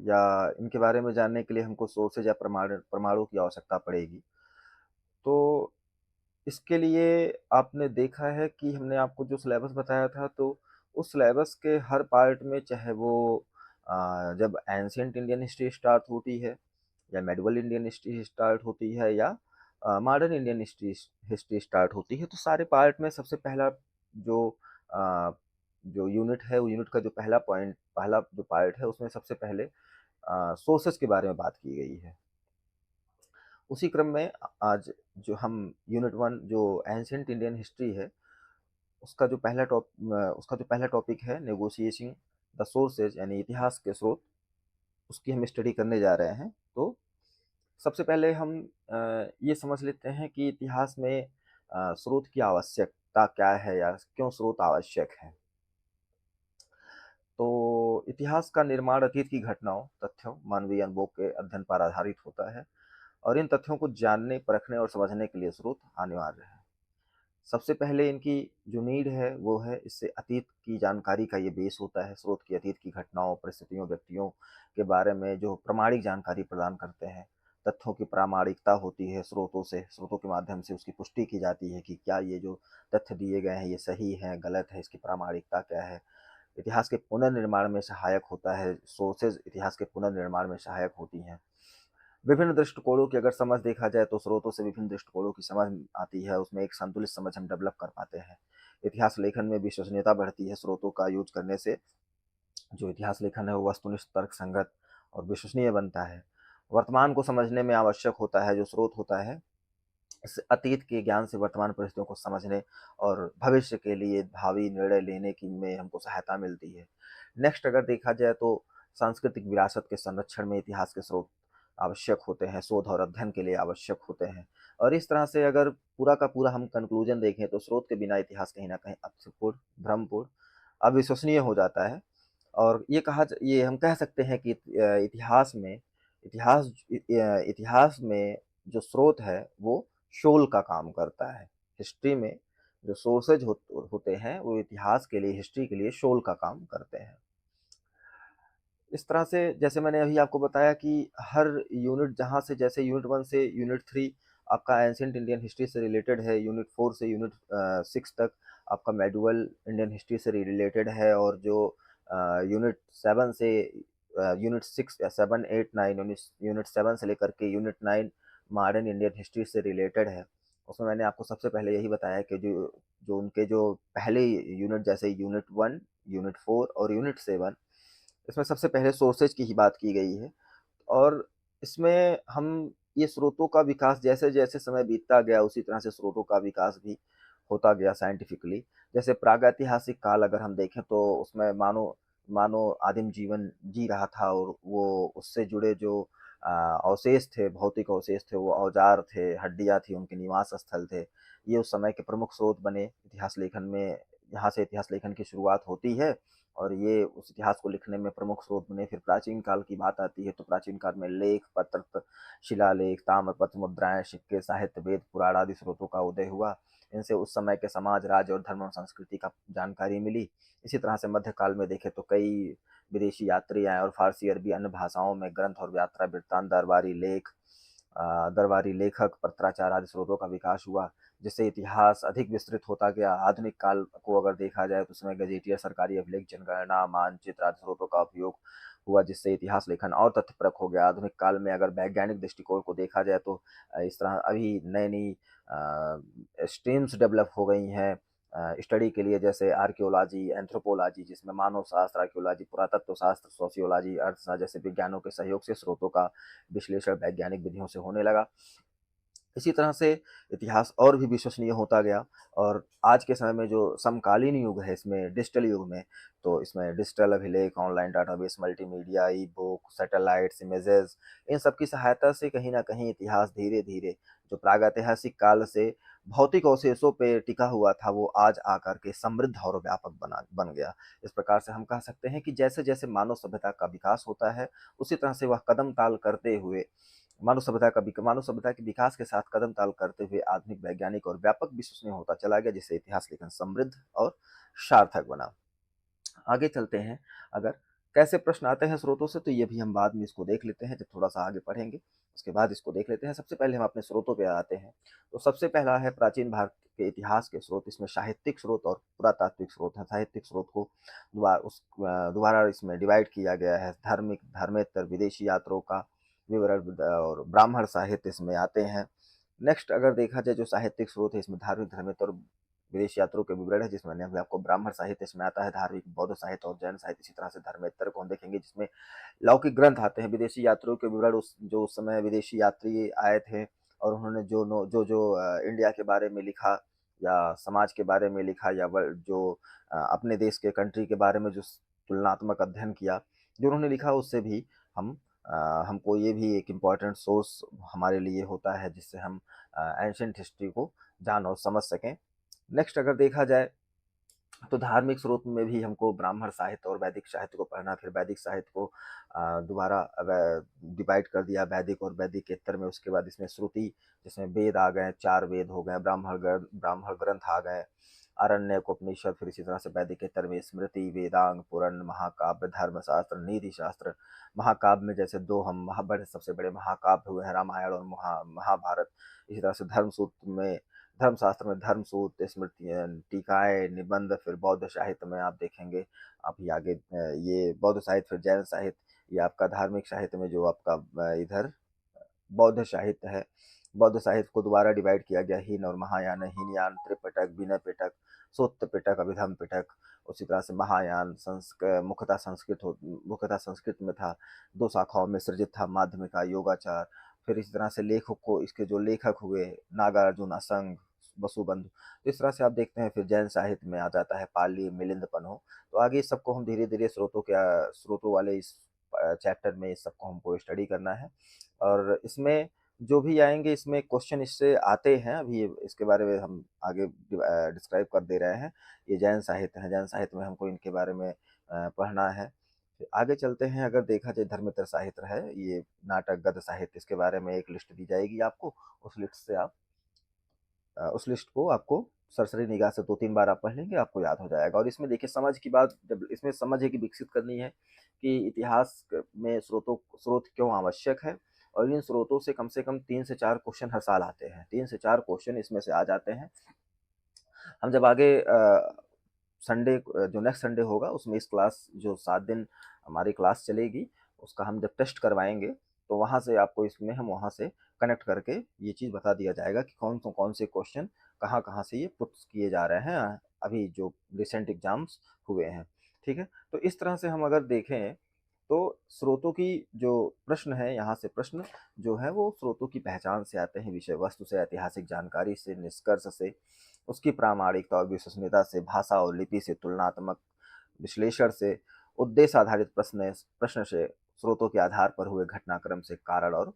या इनके बारे में जानने के लिए हमको सोर्सेज या प्रमाणों की आवश्यकता पड़ेगी। तो इसके लिए आपने देखा है कि हमने आपको जो सिलेबस बताया था, तो उस सिलेबस के हर पार्ट में, चाहे वो जब एंशिएंट इंडियन हिस्ट्री स्टार्ट होती है या मेडिवल इंडियन हिस्ट्री स्टार्ट होती है या modern Indian history history start होती है, तो सारे पार्ट में सबसे पहला जो अ, जो यूनिट है, वो यूनिट का जो पहला जो पार्ट है, उसमें सबसे पहले सोर्सेज के बारे में बात की गई है। उसी क्रम में आज जो हम यूनिट 1 जो एंशिएंट इंडियन हिस्ट्री है, उसका जो पहला टॉपिक है नेगोशिएटिंग द सोर्सेज, यानी इतिहास के स्रोत, उसकी हम स्टडी करने जा रहे हैं। तो सबसे पहले हम ये समझ लेते हैं कि इतिहास में स्रोत की आवश्यकता क्या है या क्यों स्रोत आवश्यक है। तो इतिहास का निर्माण अतीत की घटनाओं, तथ्यों, मानवीय अनुभव के अध्ययन पर आधारित होता है और इन तथ्यों को जानने, परखने और समझने के लिए स्रोत अनिवार्य है। सबसे पहले इनकी जो नीड है वो है, इससे अतीत की जानकारी का ये बेस होता है। स्रोत की अतीत की घटनाओं, परिस्थितियों, व्यक्तियों के बारे में जो प्रामाणिक जानकारी प्रदान करते हैं। तथ्यों की प्रामाणिकता होती है, स्रोतों के माध्यम से उसकी पुष्टि की जाती है कि क्या ये जो तथ्य दिए गए हैं ये सही है, गलत है, इसकी प्रामाणिकता क्या है। इतिहास के पुनर्निर्माण में सहायक होता है, सोर्सेज इतिहास के पुनर्निर्माण में सहायक होती हैं। विभिन्न दृष्टिकोणों की अगर समझ देखा जाए, तो स्रोतों से विभिन्न दृष्टिकोणों की समझ आती है, उसमें एक संतुलित समझ हम डेवलप कर पाते हैं। इतिहास लेखन में विश्वसनीयता बढ़ती है स्रोतों का यूज करने से। जो इतिहास लेखन है वो वस्तुनिष्ठ, तर्कसंगत और विश्वसनीय बनता है। वर्तमान को समझने में आवश्यक होता है जो स्रोत होता है, इस अतीत के ज्ञान से वर्तमान परिस्थितियों को समझने और भविष्य के लिए भावी निर्णय लेने की में हमको सहायता मिलती है। नेक्स्ट अगर देखा जाए, तो सांस्कृतिक विरासत के संरक्षण में इतिहास के स्रोत आवश्यक होते हैं, शोध और अध्ययन के लिए आवश्यक होते हैं। और इस तरह से अगर पूरा का पूरा हम कंक्लूजन देखें, तो स्रोत के बिना इतिहास कहीं ना कहीं अर्थपूर्ण, भ्रमपूर्ण, अविश्वसनीय हो जाता है। और ये हम कह सकते हैं कि इतिहास में जो स्रोत है वो शोल का काम करता है। हिस्ट्री में जो सोर्सेज होते हैं वो इतिहास के लिए, हिस्ट्री के लिए शोल का काम करते हैं। इस तरह से जैसे मैंने अभी आपको बताया कि हर यूनिट, जहाँ से जैसे यूनिट 1 से यूनिट 3 आपका एंशिएंट इंडियन हिस्ट्री से रिलेटेड है, यूनिट 4 से यूनिट 6 तक आपका मेडिवल इंडियन हिस्ट्री से रिलेटेड है, और जो यूनिट 7 से यूनिट 6 या 7, 8, 9, यूनिट 7 से लेकर के यूनिट 9 मॉडर्न इंडियन हिस्ट्री से रिलेटेड है। उसमें मैंने आपको सबसे पहले यही बताया कि जो जो उनके जो पहले यूनिट, जैसे यूनिट 1, यूनिट 4 और यूनिट 7, इसमें सबसे पहले सोर्सेज की ही बात की गई है। और इसमें हम ये स्रोतों का विकास, जैसे-जैसे समय बीतता गया, उसी तरह से स्रोतों का विकास भी होता गया साइंटिफिकली। जैसे प्रागैतिहासिक काल अगर हम देखें, तो उसमें मानव मानव आदिम जीवन जी रहा था, और वो उससे जुड़े जो अवशेष थे, भौतिक अवशेष थे, वो औजार थे, हड्डियाँ थी, उनके निवास स्थल थे। ये उस समय के प्रमुख स्रोत बने इतिहास लेखन में। यहाँ से इतिहास लेखन की शुरुआत होती है और ये उस इतिहास को लिखने में प्रमुख स्रोत बने। फिर प्राचीन काल की बात आती है, तो प्राचीन काल में लेख पत्र, शिलालेख, ताम्रपत्र, मुद्राएं, सिक्के, साहित्य, वेद, पुराण आदि स्रोतों का उदय हुआ। इनसे उस समय के समाज, राज्य और धर्म और संस्कृति का जानकारी मिली। इसी तरह से मध्यकाल में देखें, तो कई विदेशी यात्री आए और फारसी, अरबी, अन्य भाषाओं में ग्रंथ और यात्रा वृत्तांत, दरबारी लेखक, पत्राचार आदि स्रोतों का विकास हुआ, जिससे इतिहास अधिक विस्तृत होता गया। आधुनिक काल को अगर देखा जाए, तो उसमें गजेटियर, सरकारी अभिलेख, जनगणना, मानचित्र आदि स्रोतों का उपयोग हुआ, जिससे इतिहास लेखन और तथ्यपरक हो गया। आधुनिक काल में अगर वैज्ञानिक दृष्टिकोण को देखा जाए, तो इस तरह अभी नई नई स्ट्रीम्स डेवलप हो गई हैं स्टडी के लिए, जैसे आर्कियोलॉजी, एंथ्रोपोलॉजी, जिसमें मानव शास्त्र, आर्कियोलॉजी, पुरातत्व शास्त्र, सोशियोलॉजी, अर्थशास्त्र जैसे विज्ञानों के सहयोग से स्रोतों का विश्लेषण वैज्ञानिक विधियों से होने लगा। इसी तरह से इतिहास और भी विश्वसनीय होता गया। और आज के समय में जो समकालीन युग है, इसमें डिजिटल युग में, तो इसमें डिजिटल अभिलेख, online database, multimedia, e book, satellites, images, इन सब की सहायता से कहीं ना कहीं इतिहास धीरे धीरे, जो प्रागैतिहासिक काल से भौतिक अवशेषों पे टिका हुआ था, वो आज आकर के समृद्ध और व्यापक बन गया। इस प्रकार से हम कह सकते हैं कि जैसे जैसे मानव सभ्यता का विकास होता है, उसी तरह से वह कदम ताल करते हुए मानव सभ्यता के विकास के साथ कदम ताल करते हुए आधुनिक, वैज्ञानिक और व्यापक विश्वसनीय होता चला गया, जिससे इतिहास लेखन समृद्ध और सार्थक बना। आगे चलते हैं। अगर कैसे प्रश्न आते हैं स्रोतों से, तो ये भी हम बाद में इसको देख लेते हैं, जब थोड़ा-सा आगे पढ़ेंगे, उसके बाद इसको देख लेते हैं। सबसे पहले हम अपने स्रोतों पे आते हैं। तो सबसे पहला है प्राचीन भारत के इतिहास के स्रोत, इसमें साहित्यिक स्रोत और पुरातात्विक स्रोत हैं। साहित्यिक स्रोत को दोबारा इसमें डिवाइड किया गया है, धार्मिक, धर्मेतर, विदेशी यात्रियों का विवरण और ब्राह्मण साहित्य इसमें आते हैं। नेक्स्ट अगर देखा जाए जो साहित्यिक स्रोत है, इसमें धार्मिक, धर्मेतर और विदेशी यात्रियों के विवरण है, जिसमें अभी आपको ब्राह्मण साहित्य इसमें आता है, धार्मिक, बौद्ध साहित्य और जैन साहित्य, इसी तरह से धर्मेतर को हम देखेंगे जिसमें लौकिक ग्रंथ आते हैं। विदेशी यात्रियों के विवरण, उस समय विदेशी यात्री आए थे और उन्होंने इंडिया के बारे में लिखा या समाज के बारे में लिखा या अपने देश के कंट्री के बारे में जो तुलनात्मक अध्ययन किया, जो उन्होंने लिखा उससे भी हम हमको ये भी एक इम्पॉर्टेंट सोर्स हमारे लिए होता है, जिससे हम एंशिएंट हिस्ट्री को जान और समझ सकें। नेक्स्ट अगर देखा जाए तो धार्मिक स्रोत में भी हमको ब्राह्मण साहित्य और वैदिक साहित्य को पढ़ना, फिर वैदिक साहित्य को दोबारा डिवाइड कर दिया वैदिक और वैदिकेतर में। उसके बाद इसमें श्रुति, जिसमें वेद आ गए, 4 वेद हो गए, ब्राह्मण ग्रंथ आ गए, आरण्यक, उपनिषद, फिर इसी तरह से वैदिकेतर में स्मृति, वेदांग, पुराण, महाकाव्य, धर्मशास्त्र, नीति शास्त्र। महाकाव्य में जैसे 2 हम सबसे बड़े महाकाव्य हुए हैं, रामायण और महाभारत। इसी तरह से धर्मशास्त्र में धर्मसूत्र, स्मृतियाँ, टीकाएँ, निबंध, फिर बौद्ध साहित्य में आप देखेंगे अभी आगे ये बौद्ध साहित्य, फिर जैन साहित्य, ये आपका धार्मिक साहित्य में जो आपका इधर बौद्ध साहित्य है। बौद्ध साहित्य को दोबारा डिवाइड किया गया, हीन और महायान, हीनयान, त्रिपिटक, विनय पिटक, सूत्र पिटक, अभिधम पिटक। उसी तरह से महायान मुख्यतः संस्कृत में था, 2 शाखाओं में सृजित था, माध्यमिका, योगाचार। फिर इस तरह से इसके जो लेखक हुए, नागार्जुन, असंग, वसुबंधु। तो इस तरह से आप देखते हैं, फिर जैन साहित्य में आ जाता है पाली, मिलिंद, पन्हो। तो आगे इस सबको हम धीरे-धीरे स्रोतों वाले इस चैप्टर में इस सबको हमको स्टडी करना है। और इसमें जो भी आएँगे, इसमें क्वेश्चन इससे आते हैं, अभी इसके बारे में हम आगे डिस्क्राइब कर दे रहे हैं। ये जैन साहित्य है, जैन साहित्य में हमको इनके बारे में पढ़ना है। फिर आगे चलते हैं, अगर देखा जाए धर्मेतर साहित्य है, ये नाटक, गद्य साहित्य, इसके बारे में एक लिस्ट दी जाएगी आपको, उस लिस्ट को आपको सरसरी निगाह से 2-3 बार आप पढ़ लेंगे, आपको याद हो जाएगा। और इसमें देखिए समझ की बात, जब इसमें समझ है कि विकसित करनी है कि इतिहास में स्रोत क्यों आवश्यक है, और इन स्रोतों से कम 3 से 4 क्वेश्चन हर साल आते हैं। 3 से 4 क्वेश्चन इसमें से आ जाते हैं। हम जब आगे जो नेक्स्ट संडे होगा, उसमें इस क्लास जो 7 दिन हमारी क्लास चलेगी, उसका हम जब टेस्ट करवाएँगे, तो वहाँ से आपको इसमें हम वहाँ से कनेक्ट करके ये चीज़ बता दिया जाएगा कि कौन से क्वेश्चन कहाँ-कहाँ से ये पुट्स किए जा रहे हैं, अभी जो रिसेंट एग्ज़ाम्स हुए हैं, ठीक है? तो इस तरह से हम अगर देखें, तो स्रोतों की जो प्रश्न है, यहाँ से प्रश्न जो है वो स्रोतों की पहचान से आते हैं, विषय वस्तु से, ऐतिहासिक जानकारी से, निष्कर्ष से, उसकी प्रामाणिकता और विश्वसनीयता से, भाषा और लिपि से, तुलनात्मक विश्लेषण से, उद्देश्य आधारित प्रश्न से, स्रोतों के आधार पर हुए घटनाक्रम से, कारण और